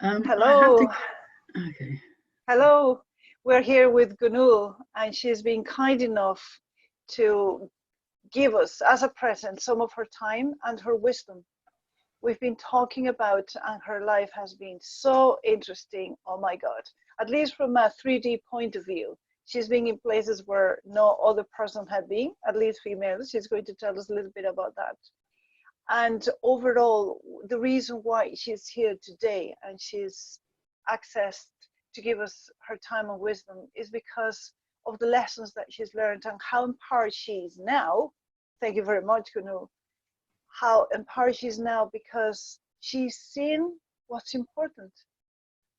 I have to. Hello, Okay. hello. We're here with Gönül, and she's been kind enough to give us as a present some of her time and her wisdom. We've been talking about, and her life has been so interesting. Oh my God. At least from a 3D point of view. She's been in places where no other person had been, at least females. She's going to tell us a little bit about that. And overall, the reason why she's here today and she's accessed to give us her time and wisdom is because of the lessons that she's learned and how empowered she is now. Thank you very much, Gönül. How empowered she is now because she's seen what's important.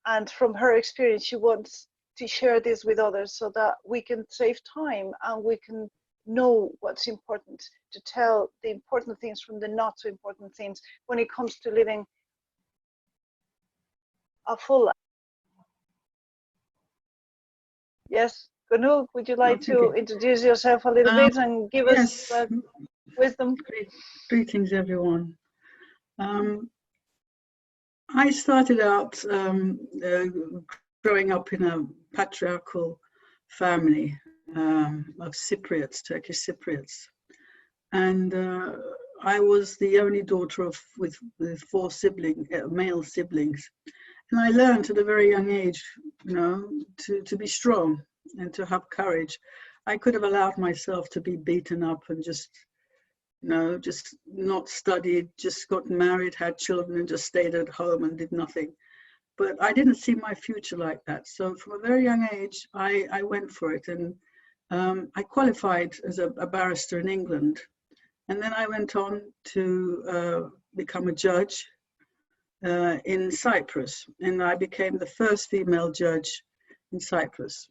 And from her experience, she wants to share this with others so that we can save time and we can know what's important, to tell the important things from the not so important things when it comes to living a full life. Yes, Gönül, would you like to introduce yourself a little bit and give us wisdom? Greetings, everyone. I started out growing up in a patriarchal family of Cypriots, Turkish Cypriots, and I was the only daughter with four siblings, male siblings, and I learned at a very young age, to be strong and to have courage. I could have allowed myself to be beaten up and just not studied, just got married, had children, and just stayed at home and did nothing. But I didn't see my future like that. So from a very young age, I went for it, and I qualified as a barrister in England. And then I went on to become a judge in Cyprus, and I became the first female judge in Cyprus.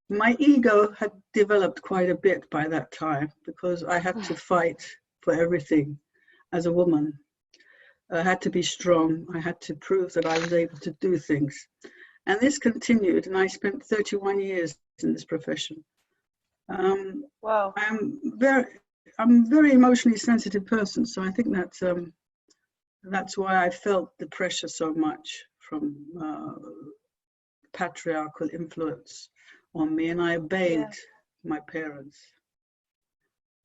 My ego had developed quite a bit by that time because I had to fight for everything as a woman. I had to be strong. I had to prove that I was able to do things. And this continued, and I spent 31 years in this profession. Wow. I'm a very emotionally sensitive person, so I think that's why I felt the pressure so much from patriarchal influence on me, and I obeyed my parents.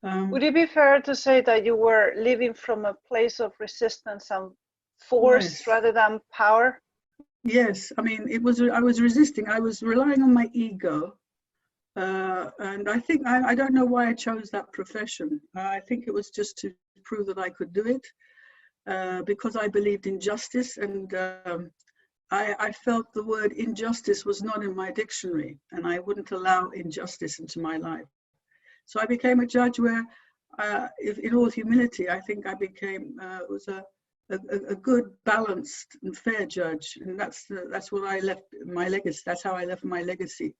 Would it be fair to say that you were living from a place of resistance and force rather than power? Yes, I mean, I was resisting. I was relying on my ego, and I think I don't know why I chose that profession. I think it was just to prove that I could do it, because I believed in justice, and I felt the word injustice was not in my dictionary, and I wouldn't allow injustice into my life. So I became a judge where, in all humility, I think I became was a good, balanced, and fair judge, and that's what I left my legacy. That's how I left my legacy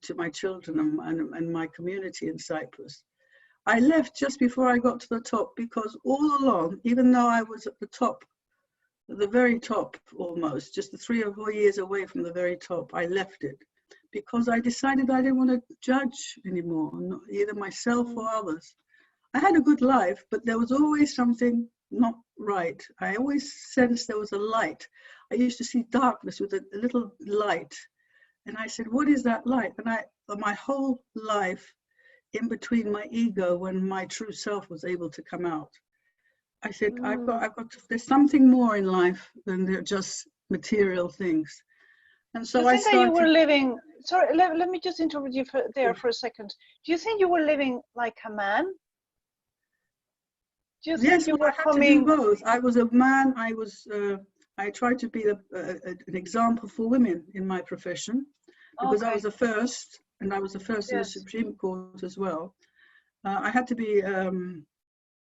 to my children and my community in Cyprus. I left just before I got to the top because all along, even though I was at the top, the very top almost, just 3 or 4 years away from the very top, I left it because I decided I didn't want to judge anymore, either myself or others. I had a good life, but there was always something not right. I always sensed there was a light. I used to see darkness with a little light. And I said, what is that light? And my whole life, in between my ego and my true self was able to come out, I said, there's something more in life than just material things. And so I started. That you were living, sorry, let me just interrupt you for a second. Do you think you were living like a man? Do you think you were coming? To do both. I was a man. I tried to be an example for women in my profession because I was the first, and I was the first in the Supreme Court as well. I had to be an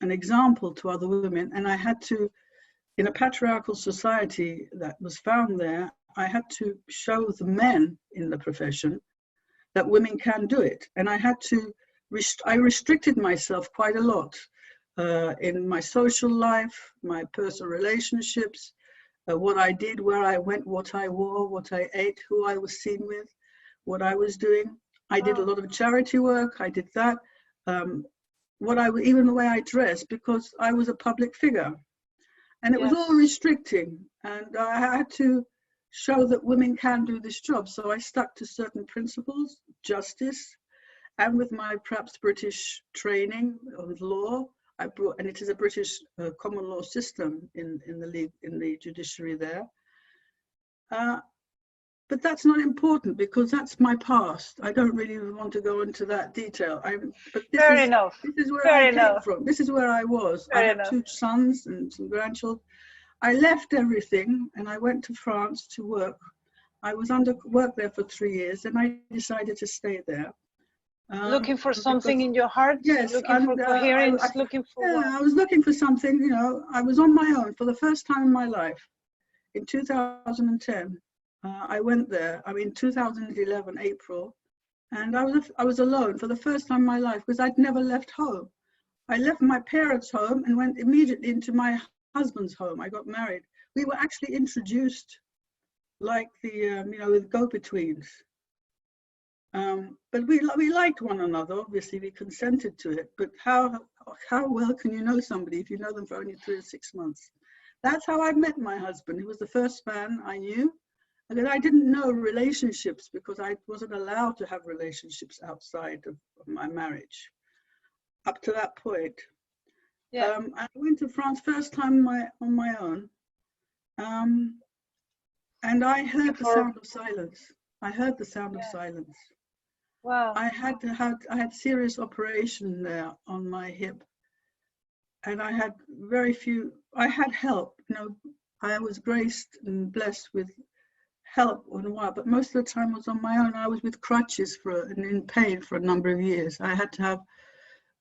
example to other women, and I had to, in a patriarchal society that was found there, I had to show the men in the profession that women can do it. And I had to, I restricted myself quite a lot in my social life, my personal relationships, what I did, where I went, what I wore, what I ate, who I was seen with, what I was doing. I did a lot of charity work. I did that. Even the way I dressed, because I was a public figure. And it was all restricting. And I had to show that women can do this job. So I stuck to certain principles, justice, and with my perhaps British training with law, I brought, and it is a British common law system in the judiciary there. But that's not important because that's my past. I don't really want to go into that detail. But this Fair enough. This is where Fair I enough. came from. This is where I was. Fair I have enough. 2 sons and some grandchildren. I left everything and I went to France to work. I was work there for 3 years and I decided to stay there. Looking for something in your heart? Yes. Looking for coherence? Looking for what? I was looking for something, you know. I was on my own for the first time in my life. In 2010, I went there. I mean, 2011, April. And I was alone for the first time in my life because I'd never left home. I left my parents' home and went immediately into my husband's home. I got married. We were actually introduced like the, you know, with go-betweens. But we liked one another, obviously, we consented to it. But how well can you know somebody if you know them for only 3 or 6 months? That's how I met my husband. He was the first man I knew. And then I didn't know relationships because I wasn't allowed to have relationships outside of my marriage up to that point. Yeah. I went to France first time on my own. And I heard the sound of silence. I heard the sound of silence. Wow. I had serious operation there on my hip. And I had I had help, you know. I was graced and blessed with help in a while, but most of the time I was on my own. I was with crutches and in pain for a number of years. I had to have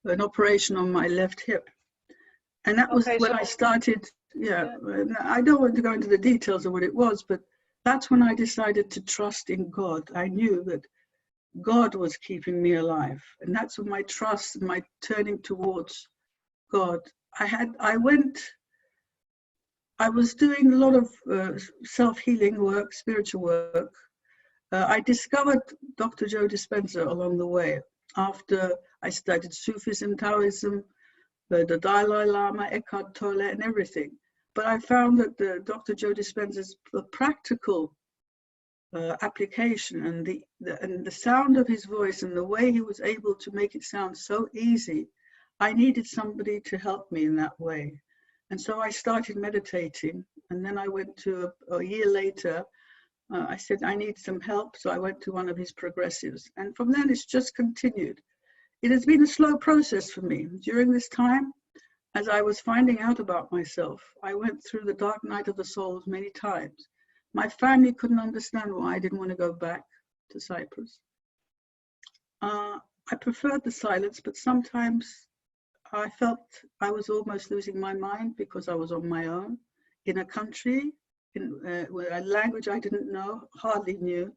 an operation on my left hip. And that was when I started, I don't want to go into the details of what it was, but that's when I decided to trust in God. I knew that God was keeping me alive. And that's when my trust and my turning towards God. I was doing a lot of self-healing work, spiritual work. I discovered Dr. Joe Dispenza along the way. After I studied Sufism, Taoism, the Dalai Lama, Eckhart Tolle, and everything. But I found that Dr. Joe Dispenza's practical application and the sound of his voice and the way he was able to make it sound so easy, I needed somebody to help me in that way. And so I started meditating, and then I went to a year later, I said, I need some help. So I went to one of his progressives. And from then it's just continued. It has been a slow process for me. During this time, as I was finding out about myself, I went through the dark night of the soul many times. My family couldn't understand why I didn't want to go back to Cyprus. I preferred the silence, but sometimes I felt I was almost losing my mind because I was on my own in a country, with a language I didn't know, hardly knew,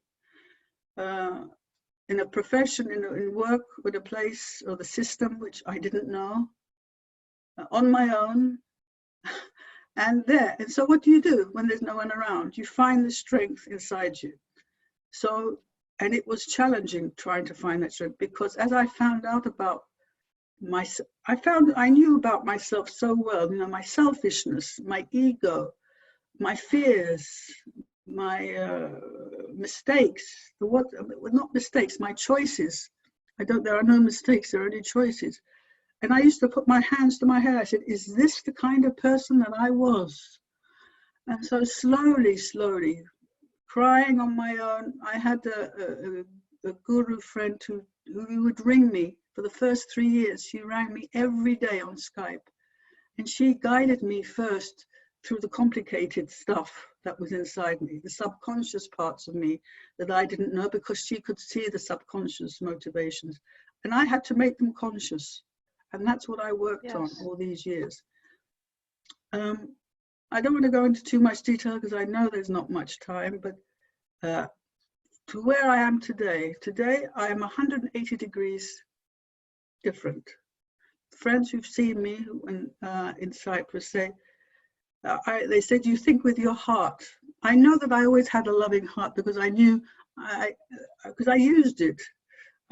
in a profession, in work, with a place or the system which I didn't know, on my own, and there. And so what do you do when there's no one around? You find the strength inside you. So, and it was challenging trying to find that strength because as I found out about myself, I knew about myself so well, you know, my selfishness, my ego, my fears, my mistakes, not mistakes, my choices. There are no mistakes, there are only choices. And I used to put my hands to my head. I said, is this the kind of person that I was? And so slowly, crying on my own, I had a guru friend who would ring me for the first 3 years. She rang me every day on Skype. And she guided me first through the complicated stuff that was inside me, the subconscious parts of me that I didn't know, because she could see the subconscious motivations. And I had to make them conscious. And that's what I worked on all these years. I don't want to go into too much detail because I know there's not much time, but to where I am today I am 180 degrees different. Friends who've seen me in Cyprus say, they said, you think with your heart. I know that I always had a loving heart because I knew, because I used it.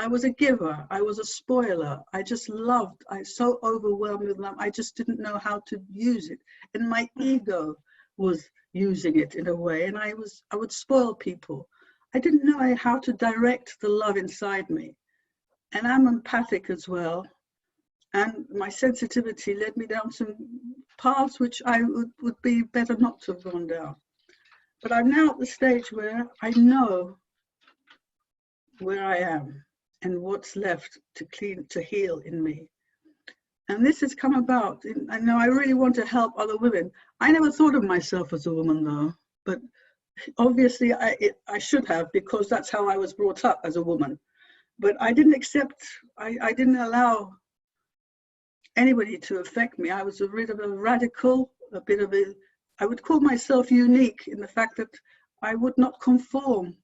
I was a giver. I was a spoiler. I just loved. I was so overwhelmed with love. I just didn't know how to use it. And my ego was using it in a way. And I would spoil people. I didn't know how to direct the love inside me. And I'm empathic as well. And my sensitivity led me down some paths which I would be better not to have gone down. But I'm now at the stage where I know where I am and what's left to heal in me. And this has come about. I know I really want to help other women. I never thought of myself as a woman though, but obviously I should have, because that's how I was brought up, as a woman. But I didn't accept, I didn't allow anybody to affect me. I was a bit of a radical, I would call myself unique in the fact that I would not conform.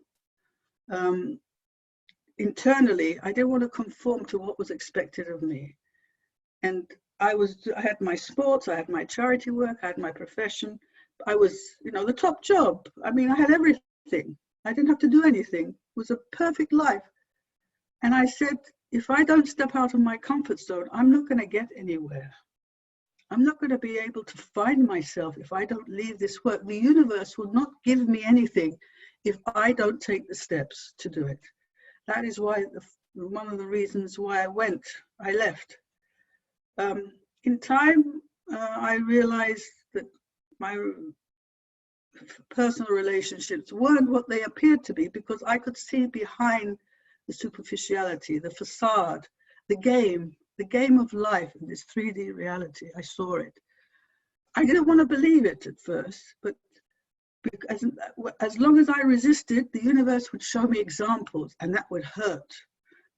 Internally, I didn't want to conform to what was expected of me. And I had my sports, I had my charity work, I had my profession. I was, the top job. I mean, I had everything. I didn't have to do anything. It was a perfect life. And I said, if I don't step out of my comfort zone, I'm not going to get anywhere. I'm not going to be able to find myself if I don't leave this work. The universe will not give me anything if I don't take the steps to do it. That is why one of the reasons why I left. In time, I realized that my personal relationships weren't what they appeared to be, because I could see behind the superficiality, the facade, the game of life in this 3D reality. I saw it. I didn't want to believe it at first, but as long as I resisted, the universe would show me examples, and that would hurt.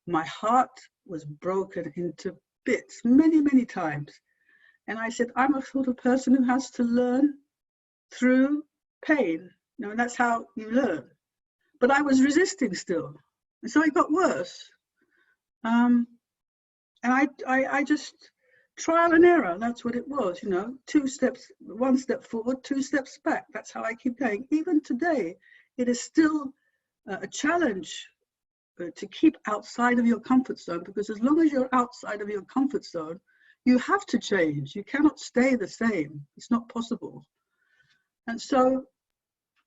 My heart was broken into bits many, many times. And I said, I'm a sort of person who has to learn through pain. And that's how you learn. But I was resisting still. And so it got worse. And I just, trial and error, that's what it was, 2 steps, 1 step forward, 2 steps back. That's how I keep going. Even today, it is still a challenge to keep outside of your comfort zone, because as long as you're outside of your comfort zone, you have to change. You cannot stay the same. It's not possible. And so...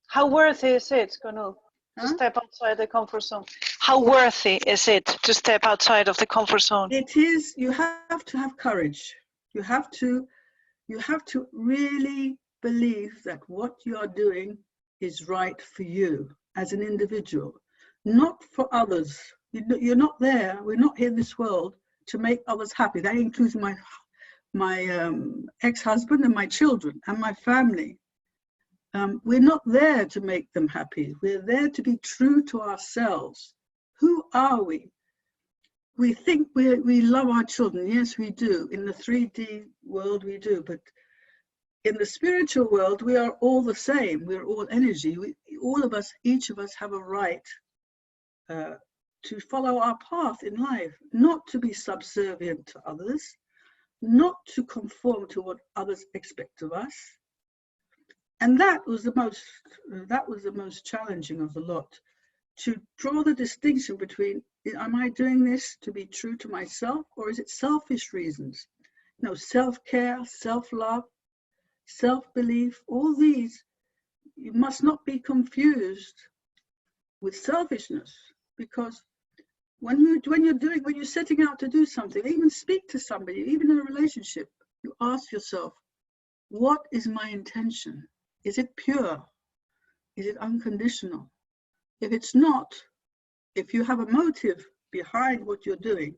How worthy is it, Gönül, to step outside the comfort zone? How worthy is it to step outside of the comfort zone? It is. You have to have courage. You have to really believe that what you are doing is right for you as an individual, not for others. You're not there. We're not here in this world to make others happy. That includes my ex-husband and my children and my family. We're not there to make them happy. We're there to be true to ourselves. Who are we? We think we love our children. Yes, we do. In the 3D world, we do. But in the spiritual world, we are all the same. We're all energy. All of us, each of us, have a right to follow our path in life, not to be subservient to others, not to conform to what others expect of us. And that was the most challenging of the lot, to draw the distinction between, am I doing this to be true to myself, or is it selfish reasons? Self-care, self-love, self-belief, all these, you must not be confused with selfishness, because when you're setting out to do something, even speak to somebody, even in a relationship, you ask yourself, what is my intention? Is it pure? Is it unconditional? If it's not, if you have a motive behind what you're doing,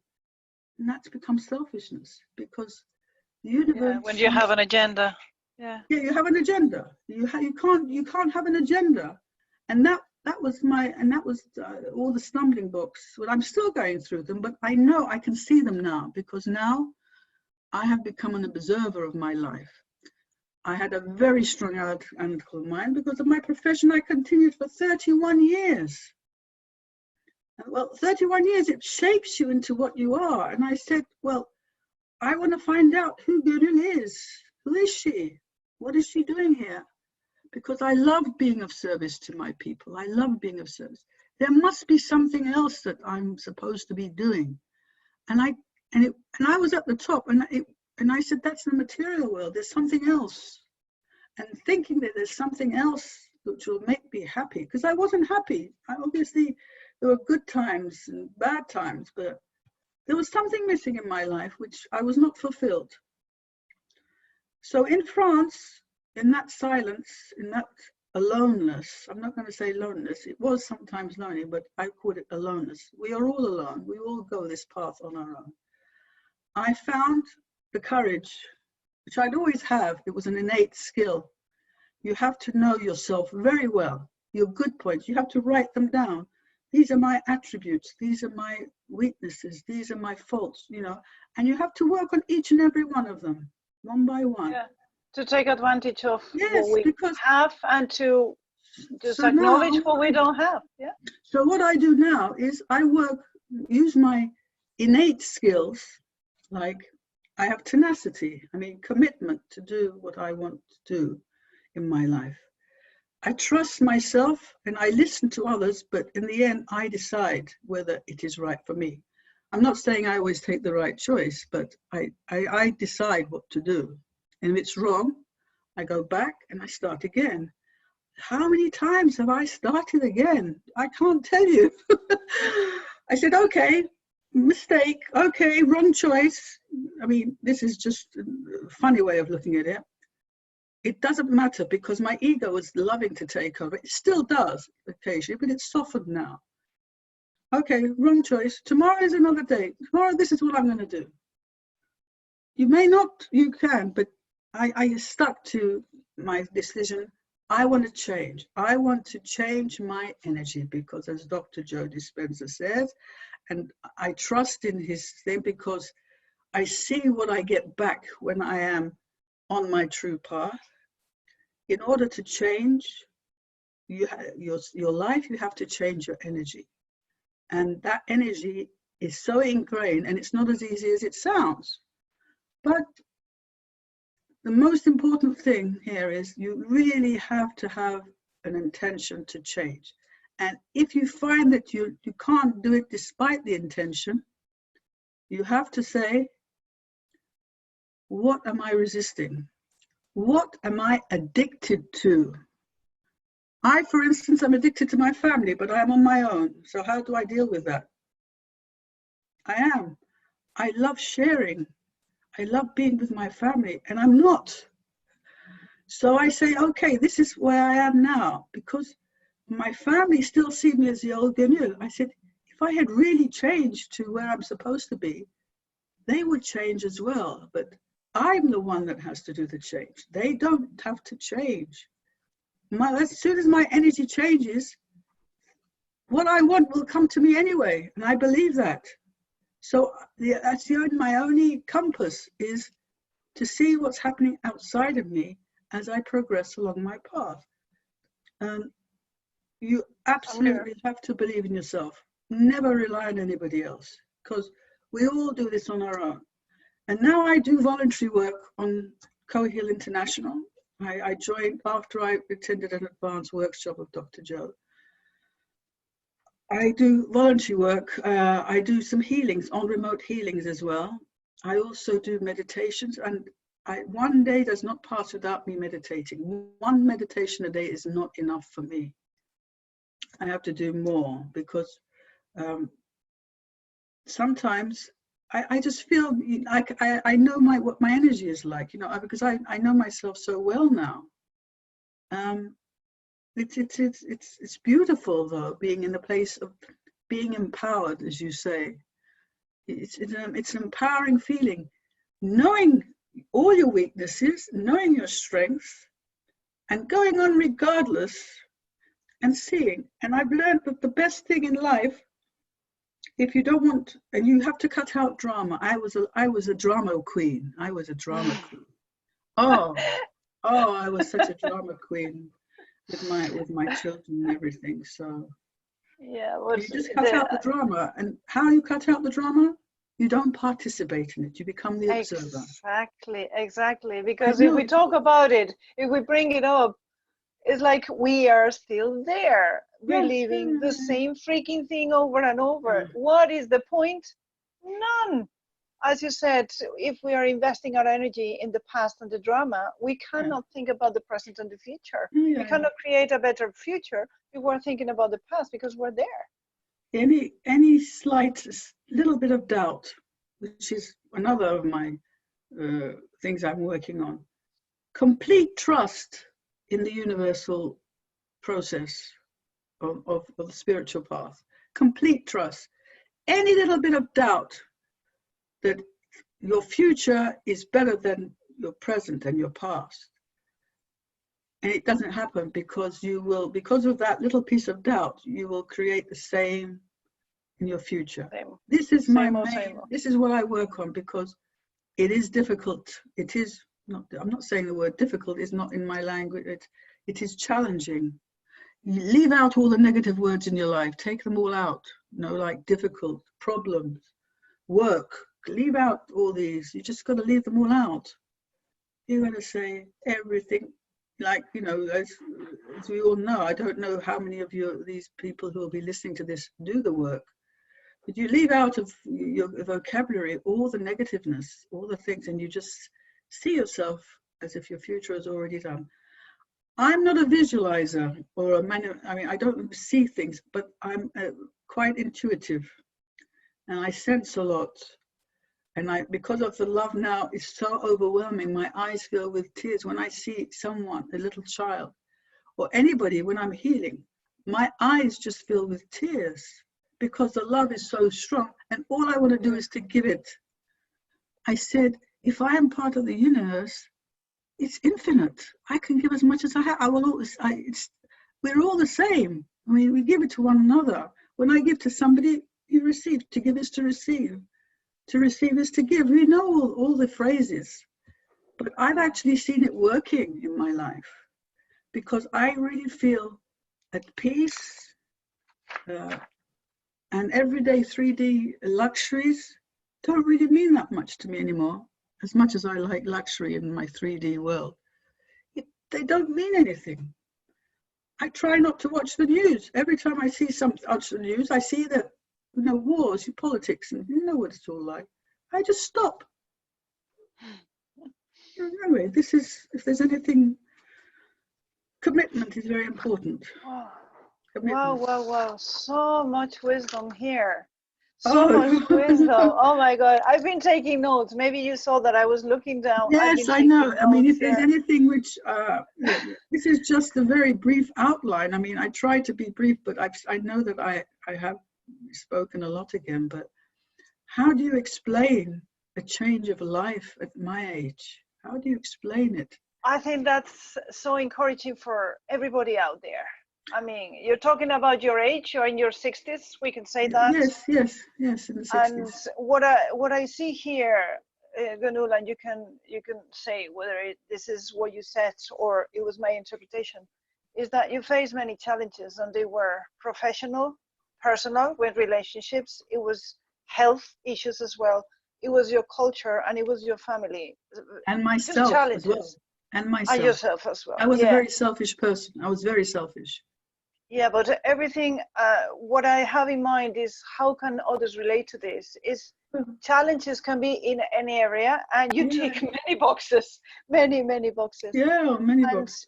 then that's become selfishness, because the universe... when you have an agenda. Yeah, you have an agenda. You can't have an agenda. And that was all the stumbling blocks. Well, I'm still going through them, but I know I can see them now, because now I have become an observer of my life. I had a very strong analytical mind because of my profession. I continued for 31 years. Well, 31 years, it shapes you into what you are. And I said, well, I want to find out who Gönül is. Who is she? What is she doing here? Because I love being of service to my people. I love being of service. there must be something else that I'm supposed to be doing. And I was at the top, and I said, that's the material world. There's something else. And thinking that there's something else which will make me happy, because I wasn't happy. Obviously, there were good times and bad times, but there was something missing in my life which I was not fulfilled. So in France, in that silence, in that aloneness, I'm not going to say loneliness, it was sometimes lonely, but I call it aloneness. We are all alone. We all go this path on our own. I found the courage, which I'd always have. It was an innate skill. You have to know yourself very well, your good points. You have to write them down. These are my attributes. These are my weaknesses. These are my faults, you know, and you have to work on each and every one of them, one by one. Yeah. To take advantage of yes, what we have and to just acknowledge what we don't have. Yeah. So what I do now is I use my innate skills, like I have tenacity, commitment to do what I want to do in my life. I trust myself and I listen to others, but in the end, I decide whether it is right for me. I'm not saying I always take the right choice, but I decide what to do. And if it's wrong, I go back and I start again. How many times have I started again? I can't tell you. I said, okay, mistake, okay, wrong choice. This is just a funny way of looking at it. It doesn't matter because my ego was loving to take over. It still does occasionally, but it's softened now. Okay, wrong choice. Tomorrow is another day. Tomorrow, this is what I'm going to do. You may not, you can, but I stuck to my decision. I want to change. I want to change my energy because, as Dr. Joe Dispenza says, and I trust in his thing because I see what I get back when I am on my true path. In order to change your life, you have to change your energy. And that energy is so ingrained, and it's not as easy as it sounds. But the most important thing here is you really have to have an intention to change. And if you find that you can't do it despite the intention, you have to say, what am I resisting? What am I addicted to? I, for instance, am addicted to my family, but I'm on my own. So how do I deal with that? I am. I love sharing. I love being with my family, and I'm not. So I say, okay, this is where I am now, because my family still see me as the old Gönül. I said, if I had really changed to where I'm supposed to be, they would change as well. But I'm the one that has to do the change. They don't have to change. As soon as my energy changes, what I want will come to me anyway, and I believe that. So that's my only compass is to see what's happening outside of me as I progress along my path. You absolutely have to believe in yourself. Never rely on anybody else, because we all do this on our own. And now I do voluntary work on Coheal International. I joined after I attended an advanced workshop of Dr. Joe. I do voluntary work. I do some healings, on remote healings as well. I also do meditations, and one day does not pass without me meditating. One meditation a day is not enough for me. I have to do more because sometimes I just feel like I know what my energy is like, because I know myself so well now. It's beautiful though, being in a place of being empowered, as you say. It's an empowering feeling, knowing all your weaknesses, knowing your strengths, and going on regardless, and seeing. And I've learned that the best thing in life, if you don't want, and you have to cut out drama. I was a drama queen. I was a drama queen. Oh, I was such a drama queen with my children and everything. So yeah, you just cut out the drama. And how you cut out the drama? You don't participate in it. You become the observer. Exactly. Because if we talk about it, if we bring it up, It's like we are still there, Yes, reliving the same freaking thing over and over. yeah. What is the point? None. As you said, if we are investing our energy in the past and the drama, we cannot think about the present and the future. Yeah. We cannot create a better future if we're thinking about the past, because we're there. Any slight little bit of doubt, which is another of my things I'm working on. Complete trust in the universal process of the spiritual path. Complete trust. Any little bit of doubt that your future is better than your present and your past. And it doesn't happen because because of that little piece of doubt, you will create the same in your future. Same. This is this is what I work on, because it is difficult. It is not, I'm not saying the word difficult is not in my language. It is challenging. You leave out all the negative words in your life. Take them all out. Like difficult, problems, work. Leave out all these. You just got to leave them all out. You're going to say everything. Like, as we all know, I don't know how many of these people who will be listening to this do the work. But you leave out of your vocabulary all the negativeness, all the things, and you just see yourself as if your future is already done. I'm not a visualizer or I don't see things, but I'm quite intuitive, and I sense a lot. And because of the love now is so overwhelming, my eyes fill with tears when I see someone, a little child, or anybody, when I'm healing. My eyes just fill with tears because the love is so strong, and all I want to do is to give it. I said, if I am part of the universe, it's infinite. I can give as much as I have. We're all the same. I mean, we give it to one another. When I give to somebody, you receive. To give is to receive. To receive is to give. We know all the phrases, but I've actually seen it working in my life, because I really feel at peace, and everyday 3D luxuries don't really mean that much to me anymore. As much as I like luxury in my 3D world, they don't mean anything. I try not to watch the news. Every time I see something on the news, I see that wars, politics, and you know what it's all like. I just stop. Anyway, if there's anything, commitment is very important. Wow. So much wisdom here. So much wisdom. Oh my God. I've been taking notes. Maybe you saw that I was looking down. Yes, I know. I mean, if there's anything which, this is just a very brief outline. I mean, I try to be brief, but I know that I have spoken a lot again, but how do you explain a change of life at my age? How do you explain it? I think that's so encouraging for everybody out there. I mean, you're talking about your age. You're in your 60s. We can say that. Yes, in the 60s. And what I see here, Gönül, and you can say whether this is what you said or it was my interpretation, is that you faced many challenges, and they were professional, personal, with relationships. It was health issues as well. It was your culture, and it was your family. And myself as well. And myself. And yourself as well. I was a very selfish person. I was very selfish. Yeah, but everything, what I have in mind is how can others relate to this? Challenges can be in any area, and you tick many boxes, many boxes. Yeah, many boxes.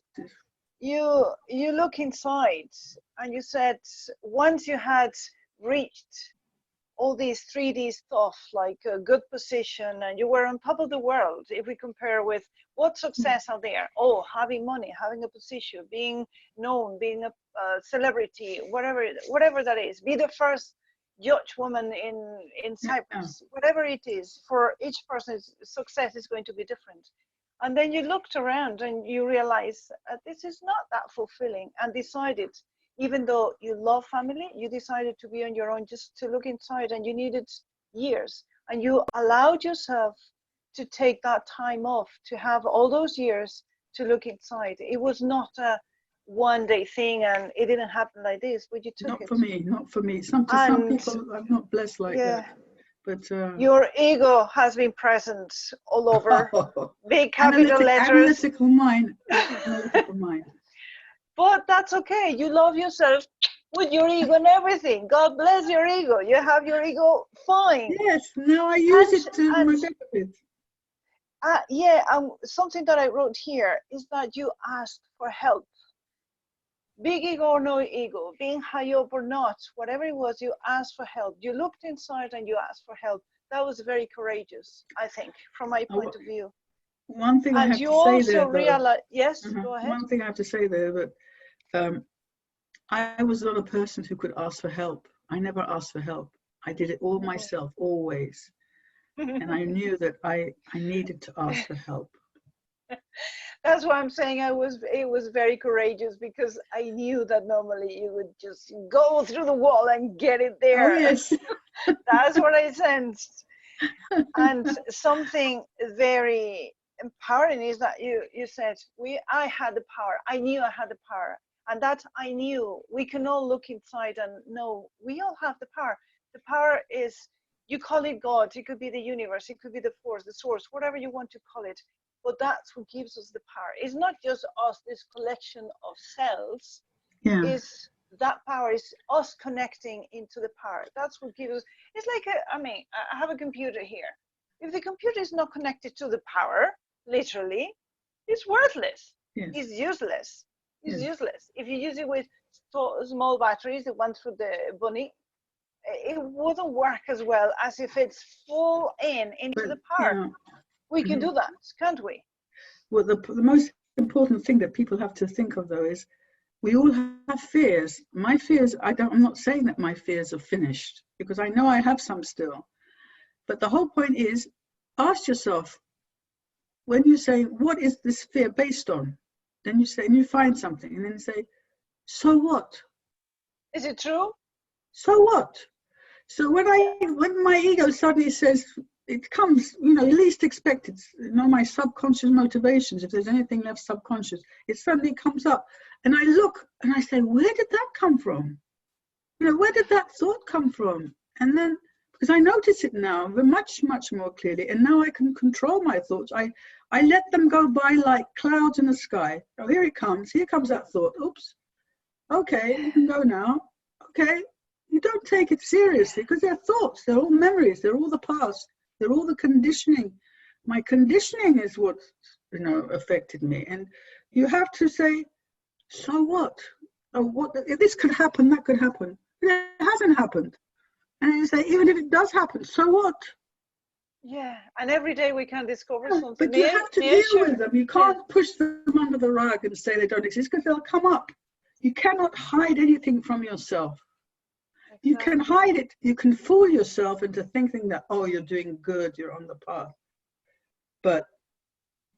You look inside, and you said once you had reached all these 3D stuff, like a good position, and you were on top of the world, if we compare with what success out there, having money, having a position, being known, being a celebrity, whatever that is, be the first judge woman in Cyprus, whatever it is, for each person's success is going to be different. And then you looked around and you realize this is not that fulfilling, and decided, even though you love family, you decided to be on your own, just to look inside, and you needed years, and you allowed yourself to take that time off, to have all those years to look inside. It was not a one-day thing, and it didn't happen like this, but you took it. Not for me. Some people are not blessed like that. But your ego has been present all over. Big capital letters. Analytical mind. But that's okay. You love yourself with your ego and everything. God bless your ego. You have your ego fine. Yes, now I use it to my benefit. Yeah, something that I wrote here is that you asked for help. Big ego or no ego, being high up or not, whatever it was, you asked for help. You looked inside and you asked for help. That was very courageous, I think, from my point of view. One thing I have to say there, and you also realize, yes, go ahead. One thing I have to say there, that I was not a person who could ask for help. I never asked for help. I did it all myself, always. And I knew that I needed to ask for help. That's why I'm saying it was very courageous, because I knew that normally you would just go through the wall and get it there. Oh, yes. That's what I sensed. And something very empowering is that you said, I had the power. I knew I had the power. And that I knew. We can all look inside and know we all have the power. The power is, you call it God, it could be the universe, it could be the force, the source, whatever you want to call it. But that's what gives us the power. It's not just us, this collection of cells. Yeah. Is that power is us connecting into the power. That's what gives us. It's like, I have a computer here. If the computer is not connected to the power, literally, it's worthless. Yes. It's useless. It's Yes. useless. If you use it with small batteries that went through the bunny, it wouldn't work as well as if it's full into the power. Yeah. We can do that, can't we? Well, the most important thing that people have to think of, though, is we all have fears. My fears, I'm not saying that my fears are finished, because I know I have some still. But the whole point is, ask yourself, when you say, what is this fear based on? Then you say, and you find something, and then say, so what? Is it true? So what? So when my ego suddenly says, it comes, least expected, my subconscious motivations, if there's anything left subconscious, it suddenly comes up. And I look and I say, where did that come from? Where did that thought come from? And then, because I notice it now much, much more clearly, and now I can control my thoughts. I let them go by like clouds in the sky. Oh, here it comes. Here comes that thought. Oops. Okay, you can go now. Okay. You don't take it seriously, because they're thoughts. They're all memories. They're all the past. They're all the conditioning. My conditioning is what, affected me. And you have to say, so what? Oh, what? This could happen, that could happen. It hasn't happened. And you say, even if it does happen, so what? Yeah, and every day we can discover something. But you have to deal with them. You can't push them under the rug and say they don't exist, because they'll come up. You cannot hide anything from yourself. You can hide it. You can fool yourself into thinking that, oh, you're doing good, you're on the path. But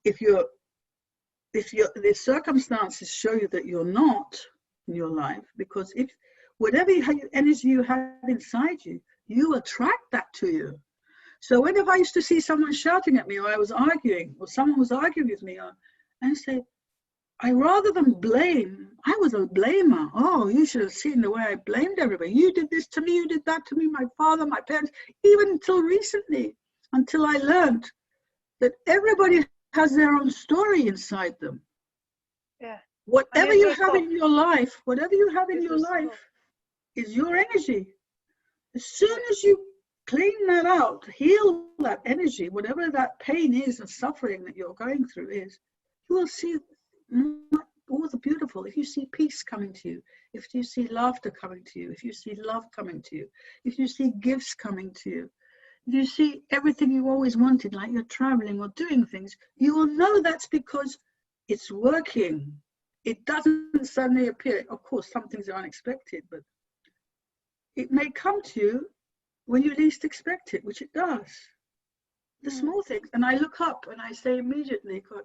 if the circumstances show you that you're not in your life, because if whatever energy you have inside you, you attract that to you. So whenever I used to see someone shouting at me, or I was arguing, or someone was arguing with me, and say, rather than blame, I was a blamer. Oh, you should have seen the way I blamed everybody. You did this to me, you did that to me, my father, my parents, even until recently, until I learned that everybody has their own story inside them. Yeah. Whatever you have in your life, is your energy. As soon as you clean that out, heal that energy, whatever that pain is and suffering that you're going through is, you will see all the beautiful. If you see peace coming to you, if you see laughter coming to you, if you see love coming to you, if you see gifts coming to you, if you see everything you always wanted, like you're traveling or doing things, you will know that's because it's working. It doesn't suddenly appear. Of course, some things are unexpected, but it may come to you when you least expect it, which it does. The small things. And I look up and I say immediately, God,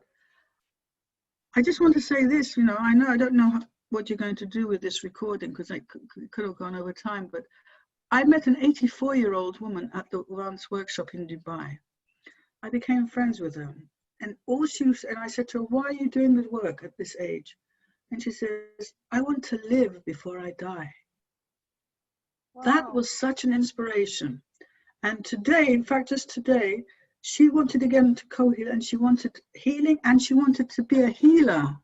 I just want to say this, I don't know what you're going to do with this recording, because it could have gone over time, but I met an 84-year-old woman at the Advanced Workshop in Dubai. I became friends with her. And I said to her, why are you doing this work at this age? And she says, I want to live before I die. Wow. That was such an inspiration. And today, in fact, just today, she wanted again to co-heal, and she wanted healing, and she wanted to be a healer.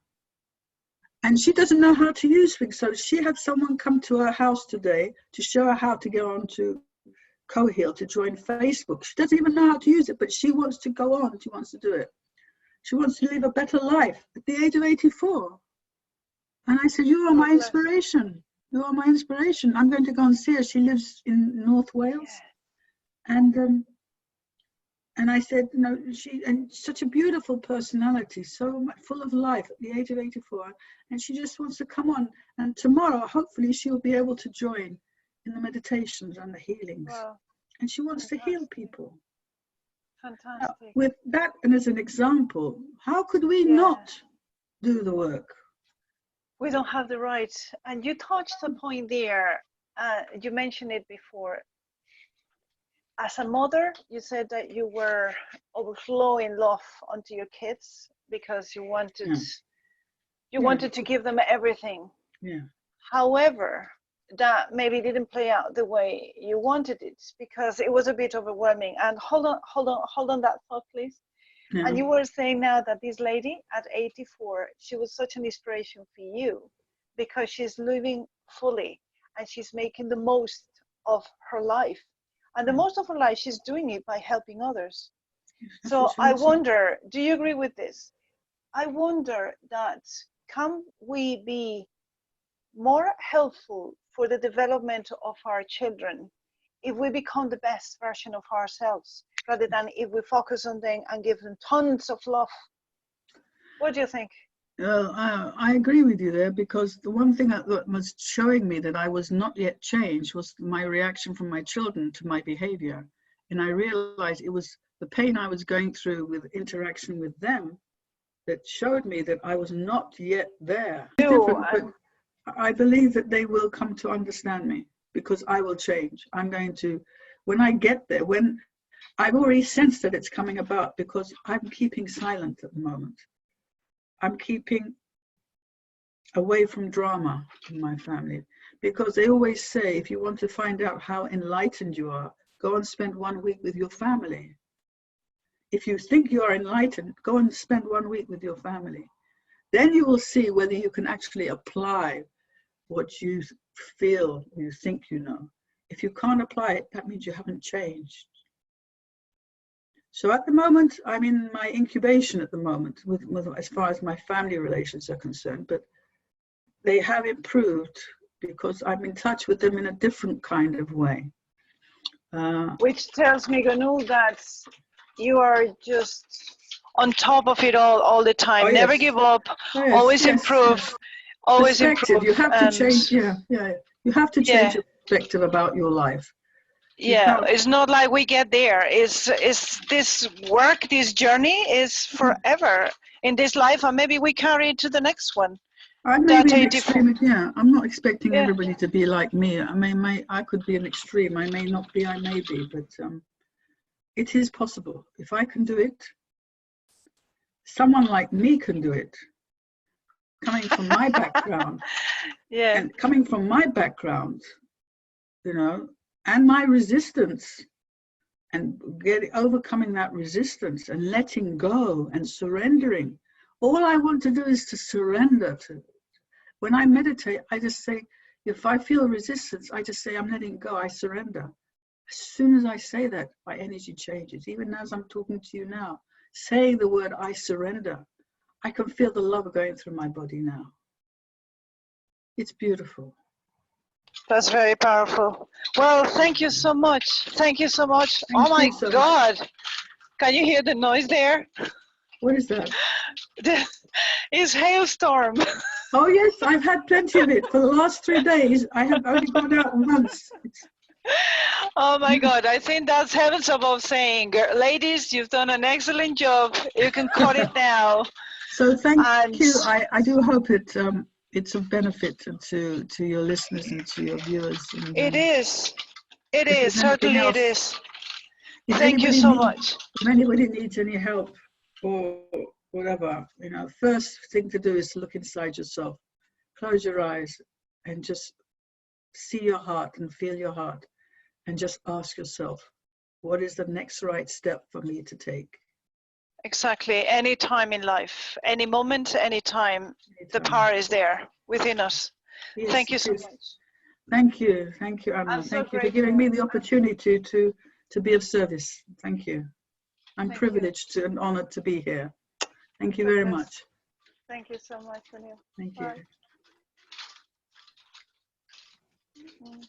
And she doesn't know how to use things. So she had someone come to her house today to show her how to get on to Coheal, to join Facebook. She doesn't even know how to use it, but she wants to go on. She wants to do it. She wants to live a better life at the age of 84. And I said, you are my inspiration. You are my inspiration. I'm going to go and see her. She lives in North Wales. And I said, no, and such a beautiful personality, so much, full of life at the age of 84. And she just wants to come on. And tomorrow, hopefully, she'll be able to join in the meditations and the healings. Wow. And she wants to heal people. Fantastic. Now, with that, and as an example, how could we not do the work? We don't have the right. And you touched a point there. You mentioned it before. As a mother, you said that you were overflowing love onto your kids because you wanted to give them everything. Yeah. However, that maybe didn't play out the way you wanted it because it was a bit overwhelming. And hold on that thought, please. Yeah. And you were saying now that this lady at 84, she was such an inspiration for you because she's living fully and she's making the most of her life. And the most of her life, she's doing it by helping others. So I wonder, do you agree with this? I wonder that can we be more helpful for the development of our children if we become the best version of ourselves, rather than if we focus on them and give them tons of love? What do you think? I agree with you there, because the one thing that was showing me that I was not yet changed was my reaction from my children to my behavior. And I realized it was the pain I was going through with interaction with them that showed me that I was not yet there. But I believe that they will come to understand me because I will change. I'm going to, when I get there, when I've already sensed that it's coming about, because I'm keeping silent at the moment. I'm keeping away from drama in my family, because they always say, if you want to find out how enlightened you are, go and spend 1 week with your family. If you think you are enlightened, go and spend 1 week with your family. Then you will see whether you can actually apply what you feel, you think you know. If you can't apply it, that means you haven't changed. So at the moment, I'm in my incubation at the moment, with as far as my family relations are concerned, but they have improved because I'm in touch with them in a different kind of way. Which tells me, Gönül, that you are just on top of it all the time. Oh, Never yes. give up, Oh, yes, always improve, yes. Always improve. You have to change, you have to change your perspective about your life. It's not like we get there. It's this work, this journey is forever in this life, and maybe we carry it to the next one. I may be an extreme, I'm not expecting everybody to be like me. I could be an extreme. I may not be, I may be, but it is possible. If I can do it, someone like me can do it. Coming from my background, and coming from my background, and my resistance, and overcoming that resistance and letting go and surrendering. All I want to do is to surrender to it. When I meditate, I just say, if I feel resistance, I just say, I'm letting go, I surrender. As soon as I say that, my energy changes. Even as I'm talking to you now, saying the word, I surrender, I can feel the love going through my body now. It's beautiful. That's very powerful. Well, thank you so much. Thank you so much. Oh my God. Can you hear the noise there? What is that? It's hailstorm. Oh yes, I've had plenty of it for the last 3 days. I have only gone out once. Oh my God, I think that's heavens above saying, ladies, you've done an excellent job. You can cut it now. So thank you. I do hope it's of benefit to your listeners and to your viewers. And, it is. It is. Certainly it is. Thank you so much. If anybody needs any help or whatever, first thing to do is to look inside yourself. Close your eyes and just see your heart and feel your heart, and just ask yourself, what is the next right step for me to take? Exactly. Any time in life, any moment, any time, the power is there within us. Yes, Thank you so yes. much. Thank you, Anna. I'm so Thank you for giving me the opportunity to be of service. Thank you. I'm privileged and honoured to be here. Thank you very much. Thank you so much, Gönül. Thank Bye. you.